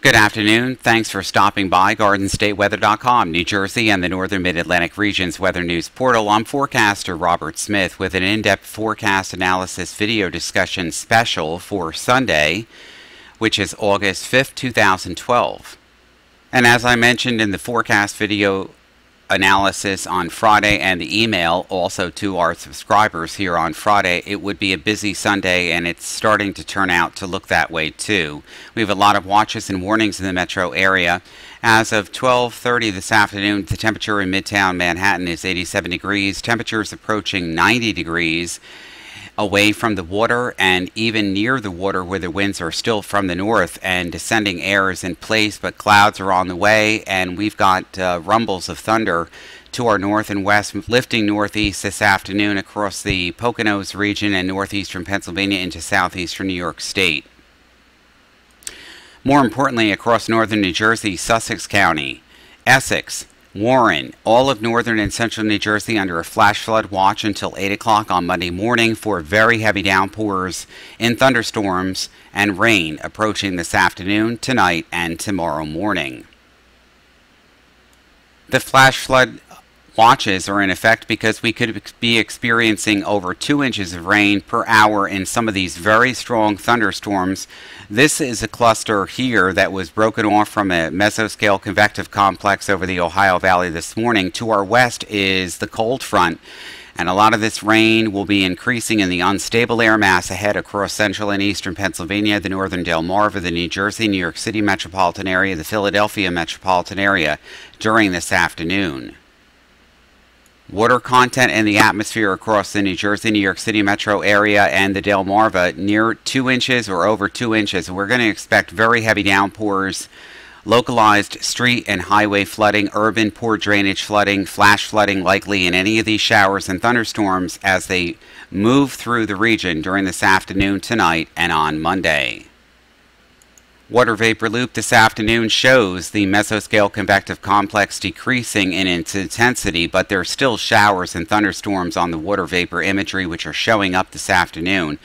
Good afternoon. Thanks for stopping by GardenStateWeather.com, New Jersey and the northern mid-Atlantic region's weather news portal. I'm forecaster Robert Smith with an in-depth forecast analysis video discussion special for Sunday, which is August 5th, 2012. And as I mentioned in the forecast video analysis on Friday and the email also to our subscribers here on Friday, it would be a busy Sunday, and it's starting to turn out to look that way too. We have a lot of watches and warnings in the metro area. As of 12:30 this afternoon, the temperature in Midtown Manhattan is 87 degrees. Temperatures approaching 90 degrees away from the water and even near the water where the winds are still from the north and descending air is in place, but clouds are on the way, and we've got rumbles of thunder to our north and west, lifting northeast this afternoon across the Poconos region and northeastern Pennsylvania into southeastern New York State. More importantly, across northern New Jersey, Sussex County, Essex, Warren, all of northern and central New Jersey under a flash flood watch until 8 o'clock on Monday morning for very heavy downpours in thunderstorms and rain approaching this afternoon, tonight, and tomorrow morning. The flash flood watches are in effect because we could be experiencing over 2 inches of rain per hour in some of these very strong thunderstorms. This is a cluster here that was broken off from a mesoscale convective complex over the Ohio Valley this morning. To our west is the cold front, and a lot of this rain will be increasing in the unstable air mass ahead across central and eastern Pennsylvania, the northern Delmarva, the New Jersey, New York City metropolitan area, the Philadelphia metropolitan area during this afternoon. Water content in the atmosphere across the New Jersey, New York City metro area and the Delmarva near 2 inches or over 2 inches. We're going to expect very heavy downpours, localized street and highway flooding, urban poor drainage flooding, flash flooding likely in any of these showers and thunderstorms as they move through the region during this afternoon, tonight, and on Monday. Water vapor loop this afternoon shows the mesoscale convective complex decreasing in its intensity, but there are still showers and thunderstorms on the water vapor imagery which are showing up this afternoon.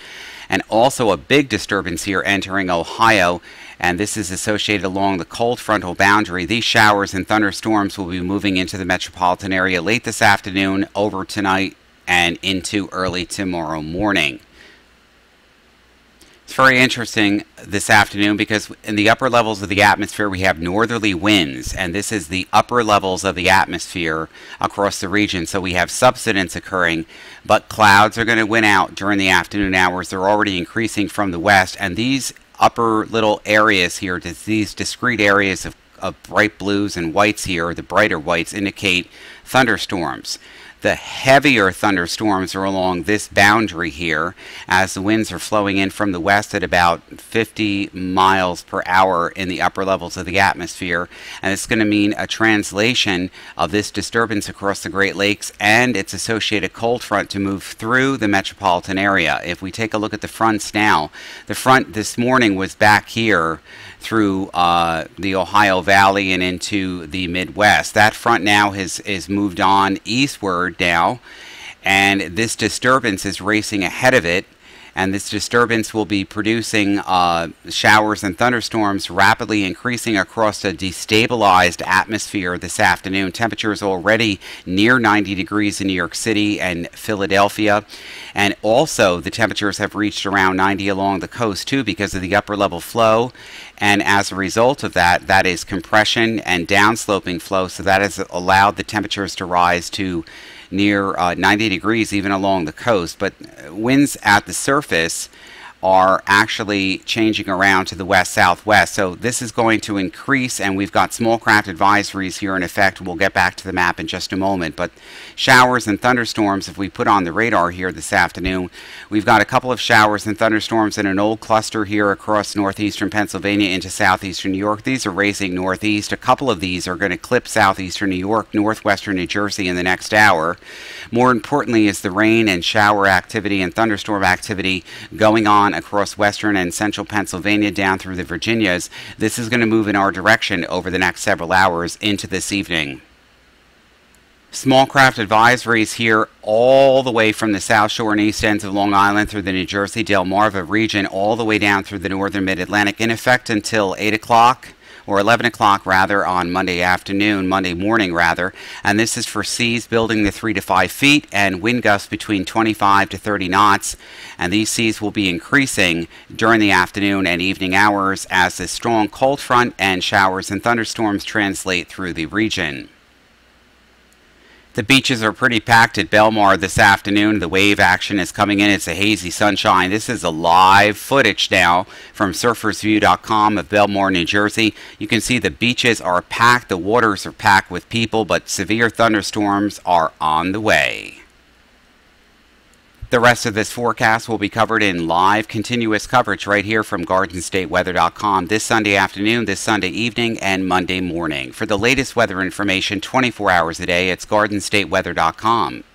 And also a big disturbance here entering Ohio, and this is associated along the cold frontal boundary. These showers and thunderstorms will be moving into the metropolitan area late this afternoon, over tonight, and into early tomorrow morning. It's very interesting this afternoon because in the upper levels of the atmosphere we have northerly winds, and this is the upper levels of the atmosphere across the region. So we have subsidence occurring, but clouds are going to win out during the afternoon hours. They're already increasing from the west, and these upper little areas here, these discrete areas of bright blues and whites here, the brighter whites, indicate thunderstorms. The heavier thunderstorms are along this boundary here as the winds are flowing in from the west at about 50 miles per hour in the upper levels of the atmosphere. And it's going to mean a translation of this disturbance across the Great Lakes and its associated cold front to move through the metropolitan area. If we take a look at the fronts now, the front this morning was back here through the Ohio Valley and into the Midwest. That front now is moved on eastward now, and this disturbance is racing ahead of it, and this disturbance will be producing showers and thunderstorms rapidly increasing across a destabilized atmosphere this afternoon. Temperatures already near 90 degrees in New York City and Philadelphia, and also the temperatures have reached around 90 along the coast too because of the upper level flow, and as a result of that, that is compression and downsloping flow, so that has allowed the temperatures to rise to near 90 degrees even along the coast. But winds at the surface are actually changing around to the west-southwest. So this is going to increase, and we've got small craft advisories here in effect. We'll get back to the map in just a moment. But showers and thunderstorms, if we put on the radar here this afternoon, we've got a couple of showers and thunderstorms in an old cluster here across northeastern Pennsylvania into southeastern New York. These are racing northeast. A couple of these are going to clip southeastern New York, northwestern New Jersey in the next hour. More importantly is the rain and shower activity and thunderstorm activity going on across western and central Pennsylvania down through the Virginias. This is going to move in our direction over the next several hours into this evening. Small craft advisories here all the way from the South Shore and east ends of Long Island through the New Jersey Delmarva region all the way down through the northern mid-Atlantic in effect until 8 o'clock or 11 o'clock rather, on Monday morning rather. And this is for seas building to 3 to 5 feet and wind gusts between 25 to 30 knots. And these seas will be increasing during the afternoon and evening hours as the strong cold front and showers and thunderstorms translate through the region. The beaches are pretty packed at Belmar this afternoon. The wave action is coming in. It's a hazy sunshine. This is a live footage now from surfersview.com of Belmar, New Jersey. You can see the beaches are packed. The waters are packed with people, but severe thunderstorms are on the way. The rest of this forecast will be covered in live continuous coverage right here from GardenStateWeather.com this Sunday afternoon, this Sunday evening, and Monday morning. For the latest weather information 24 hours a day, it's GardenStateWeather.com.